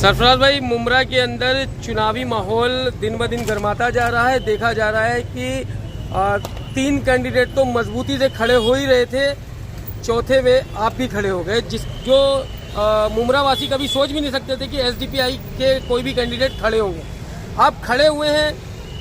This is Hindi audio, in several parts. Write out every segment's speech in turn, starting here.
सरफराज भाई, मुमरा के अंदर चुनावी माहौल दिन ब दिन गर्माता जा रहा है। देखा जा रहा है कि 3 कैंडिडेट तो मजबूती से खड़े हो ही रहे थे, चौथे में आप भी खड़े हो गए, जो मुमरा वासी कभी सोच भी नहीं सकते थे कि एसडीपीआई के कोई भी कैंडिडेट खड़े होंगे। आप खड़े हुए हैं,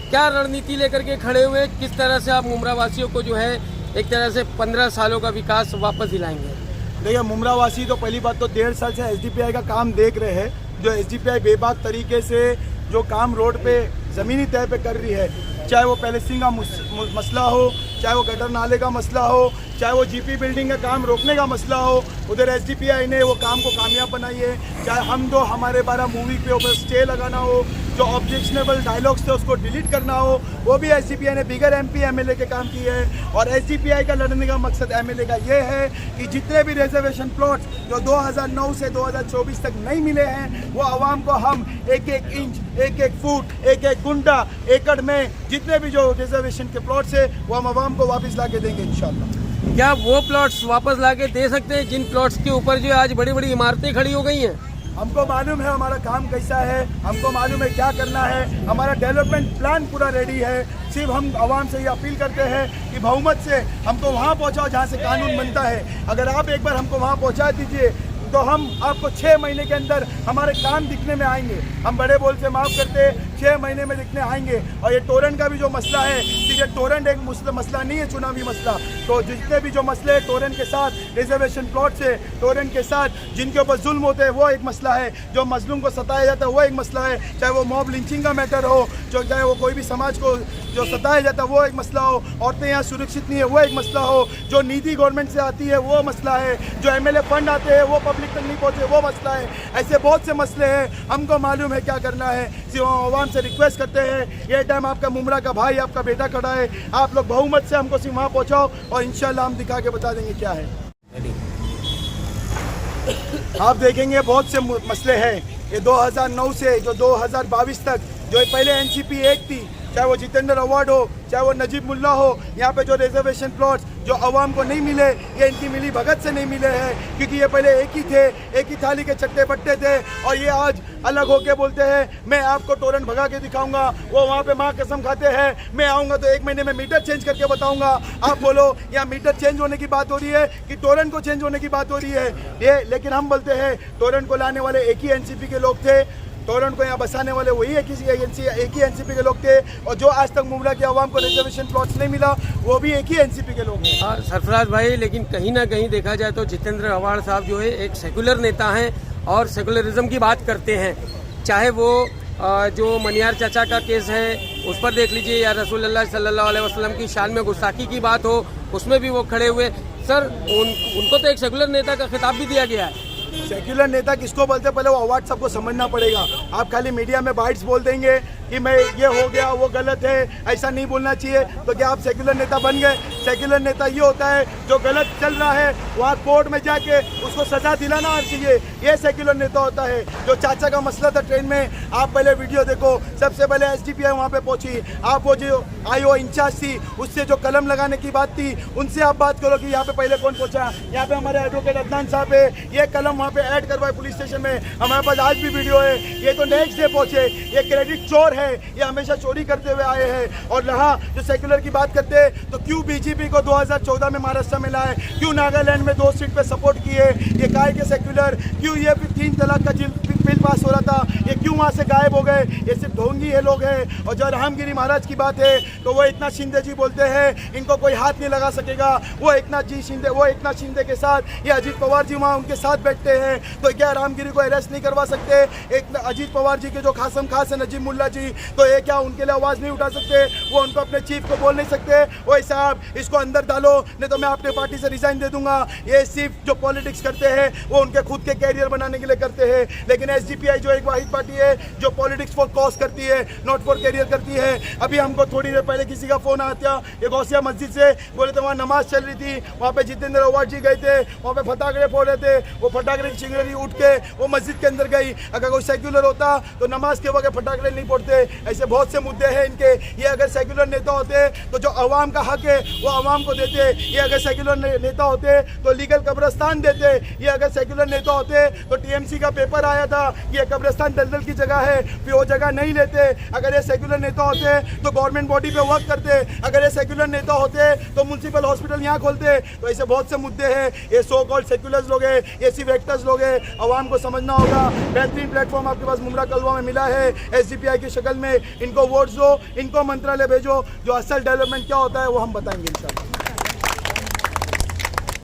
क्या रणनीति लेकर के खड़े हुए, किस तरह से आप मुमरा वासियों को जो है एक तरह से 15 सालों का विकास वापस दिलाएंगे? देखिए, मुमरा वासी तो पहली बात तो 1.5 साल से एसडीपीआई का काम देख रहे हैं। जो एसडीपीआई बेबाक तरीके से जो काम रोड पे ज़मीनी तय पे कर रही है, चाहे वो पैलेसिंग का मसला हो, चाहे वो गटर नाले का मसला हो, चाहे वो जीपी बिल्डिंग का काम रोकने का मसला हो, उधर एसडीपीआई ने वो काम को कामयाब बनाई है। चाहे हम दो हमारे 12 मूवी के ऊपर स्टे लगाना हो, जो ऑब्जेक्शनेबल डायलॉग्स थे उसको डिलीट करना हो, वो भी एसडीपीआई ने बिगर एमपी एमएलए के काम किए हैं। और एसडीपीआई का लड़ने का मकसद एमएलए का ये है कि जितने भी रिजर्वेशन प्लॉट जो 2009 से 2024 तक नहीं मिले हैं, वो आवाम को हम 1-1 इंच, 1-1 फुट, 1-1 गुंडा एकड़ में जितने भी जो रिजर्वेशन के प्लॉट्स है वो हम आवाम को वापस ला के देंगे इंशाल्लाह। क्या वो प्लॉट्स वापस लाके दे सकते हैं जिन प्लॉट्स के ऊपर जो आज बड़ी बड़ी इमारतें खड़ी हो गई हैं? हमको मालूम है हमारा काम कैसा है, हमको मालूम है क्या करना है, हमारा डेवलपमेंट प्लान पूरा रेडी है। सिर्फ हम आवाम से ये अपील करते हैं कि बहुमत से हमको वहाँ पहुँचाओ जहाँ से कानून बनता है। अगर आप एक बार हमको वहाँ पहुँचा दीजिए तो हम आपको 6 महीने के अंदर हमारे काम दिखने में आएंगे। हम बड़े बोल से माफ़ करते, 6 महीने में दिखने आएंगे। और ये टोरेंट का भी जो मसला है, ठीक है, टोरेंट एक मसला नहीं है, चुनावी मसला। तो जितने भी जो मसले हैं टोरेंट के साथ, रिजर्वेशन प्लॉट से टोरेंट के साथ जिनके ऊपर जुल्म होते हैं वो एक मसला है, जो मजलूम को सताया जाता है वो एक मसला है, चाहे वो मॉब लिंचिंग का मैटर हो, चाहे वो कोई भी समाज को जो सताया जाता है वो एक मसला हो, औरतें यहाँ सुरक्षित नहीं है वो एक मसला हो, जो नीति गवर्नमेंट से आती है वो मसला है, जो एमएलए फंड आते हैं वो पब्लिक तक नहीं पहुँचे वो मसला है। ऐसे बहुत से मसले हैं, हमको मालूम है क्या करना है। सिर्फ आवाम से रिक्वेस्ट करते हैं, ये टाइम आपका मुमरा का भाई, आपका बेटा खड़ा है, आप लोग बहुमत से हमको सिर्फ वहाँ पहुँचाओ और इंशाल्लाह हम दिखा के बता देंगे क्या है। आप देखेंगे बहुत से मसले हैं। ये 2009 से जो 2022 तक जो पहले एनसीपी 1 थी, चाहे वो जितेंद्र अवार्ड हो, चाहे वो नजीब मुल्ला हो, यहाँ पे जो रिजर्वेशन प्लॉट्स जो आवाम को नहीं मिले, ये इनकी मिली भगत से नहीं मिले हैं, क्योंकि ये पहले एक ही थे, एक ही थाली के चट्टे बट्टे थे। और ये आज अलग होके बोलते हैं मैं आपको टोरेंट भगा के दिखाऊंगा, वो वहाँ पे माँ कसम खाते हैं मैं आऊँगा तो 1 महीने में मीटर चेंज करके बताऊँगा। आप बोलो यहाँ मीटर चेंज होने की बात हो रही है कि टोरेंट को चेंज होने की बात हो रही है? ये लेकिन हम बोलते हैं टोरेंट को लाने वाले एक ही एनसीपी के लोग थे, टोरेंट को यहाँ बसाने वाले वही एक ही एनसीपी के लोग थे, और जो आज तक मुमरा की आवाम को रिजर्वेशन प्लॉट्स नहीं मिला वो भी एक ही एनसीपी के लोग हैं। सरफराज भाई, लेकिन कहीं ना कहीं देखा जाए तो जितेंद्र अवार्ड साहब जो है एक सेकुलर नेता हैं और सेकुलरिज्म की बात करते हैं। चाहे वो जो मनियार चाचा का केस है उस पर देख लीजिए, या रसूलुल्लाह सल्लल्लाहु अलैहि वसल्लम की शान में गुस्ताखी की बात हो, उसमें भी वो खड़े हुए। सर, उनको तो एक सेकुलर नेता का खिताब भी दिया गया है। सेक्युलर नेता किसको बोलते, पहले वो अवार्ड सबको समझना पड़ेगा। आप खाली मीडिया में बाइट्स बोल देंगे कि मैं ये हो गया वो गलत है, ऐसा नहीं बोलना चाहिए, तो क्या आप सेक्युलर नेता बन गए? सेक्युलर नेता ये होता है जो गलत चल रहा है वहाँ कोर्ट में जाके उसको सजा दिलाना चाहिए, ये सेक्युलर नेता होता है। जो चाचा का मसला था ट्रेन में, आप पहले वीडियो देखो, सबसे पहले एसडीपीआई वहाँ पे पहुँची, आप वो जो आईओ इंचार्ज थी उससे जो कलम लगाने की बात थी उनसे आप बात करो कि यहाँ पे पहले कौन पहुँचा। यहाँ पे हमारे एडवोकेट अदनान साहब है, ये कलम वहाँ पे ऐड करवाए पुलिस स्टेशन में, हमारे पास आज भी वीडियो है। ये तो नेक्स्ट डे पहुँचे, ये क्रेडिट चोर है, ये हमेशा चोरी करते हुए आए हैं। और यहाँ जो सेक्युलर की बात करते हैं तो क्यों बीजेपी को 2014 में महाराष्ट्र में लाए, क्यों नागालैंड में 2 सीट पे सपोर्ट किए, ये काय के सेक्युलर, क्यों ये 3 तलाक का बिल पास हो रहा था ये क्यों वहाँ से गायब हो गए? ये सिर्फ ढोंगी ये लोग हैं। और जो रामगिरी महाराज की बात है तो वो एकनाथ शिंदे जी बोलते हैं इनको कोई हाथ नहीं लगा सकेगा। वो एकनाथ शिंदे के साथ ये अजीत पवार जी वहाँ उनके साथ बैठते हैं, तो क्या रामगिरी को अरेस्ट नहीं करवा सकते? एक अजीत पवार जी के जो खासम खास है नजीब मुल्ला जी, तो ये क्या उनके लिए आवाज़ नहीं उठा सकते? वो उनको अपने चीफ को बोल नहीं सकते ओए साहब इसको अंदर डालो नहीं तो मैं अपने पार्टी से रिजाइन दे दूंगा? ये सिर्फ जो पॉलिटिक्स करते हैं वो उनके खुद के कैरियर बनाने के लिए करते हैं। लेकिन एसडीपीआई जो एक वाहिद पार्टी है है जो पॉलिटिक्स फॉर कॉज करती है, नॉट फॉर करियर करती है। अभी हमको थोड़ी देर पहले किसी का फोन आया था ये गौसिया मस्जिद से, बोले थे वहाँ नमाज चल रही थी, वहाँ पे जितेंद्र अवार्ड जी गए थे, वहाँ पे फटाखे फोड़ रहे थे, वो फटाखे की चिंगारी उठ के वो मस्जिद के अंदर गई। अगर कोई सेक्युलर होता तो नमाज के वक्त फटाखे नहीं फोड़ते। ऐसे बहुत से मुद्दे हैं इनके। ये अगर सेक्युलर नेता होते तो जो अवाम का हक है वो अवाम को देते। ये अगर सेक्युलर नेता होते तो लीगल कब्रिस्तान देते। ये अगर सेक्युलर नेता होते तो टीएमसी का पेपर आया था ये कब्रिस्तान दलदल की जगह है, फिर वो जगह नहीं लेते। अगर ये सेक्युलर नेता होते तो गवर्नमेंट बॉडी पे वर्क करते। अगर ये सेक्युलर नेता होते तो म्युनिसिपल हॉस्पिटल यहाँ खोलते। तो ऐसे बहुत से मुद्दे हैं। ये सो कॉल्ड सेक्युलर्स लोग हैं, ये सिर्फ एक्टर्स लोग हैं। अवाम को समझना होगा। बेहतरीन प्लेटफॉर्म आपके पास मुमरा कलवा में मिला है एसडीपीआई की शक्ल में। इनको वोट्स दो, इनको मंत्रालय भेजो, जो असल डेवलपमेंट क्या होता है वो हम बताएंगे इंशाल्लाह।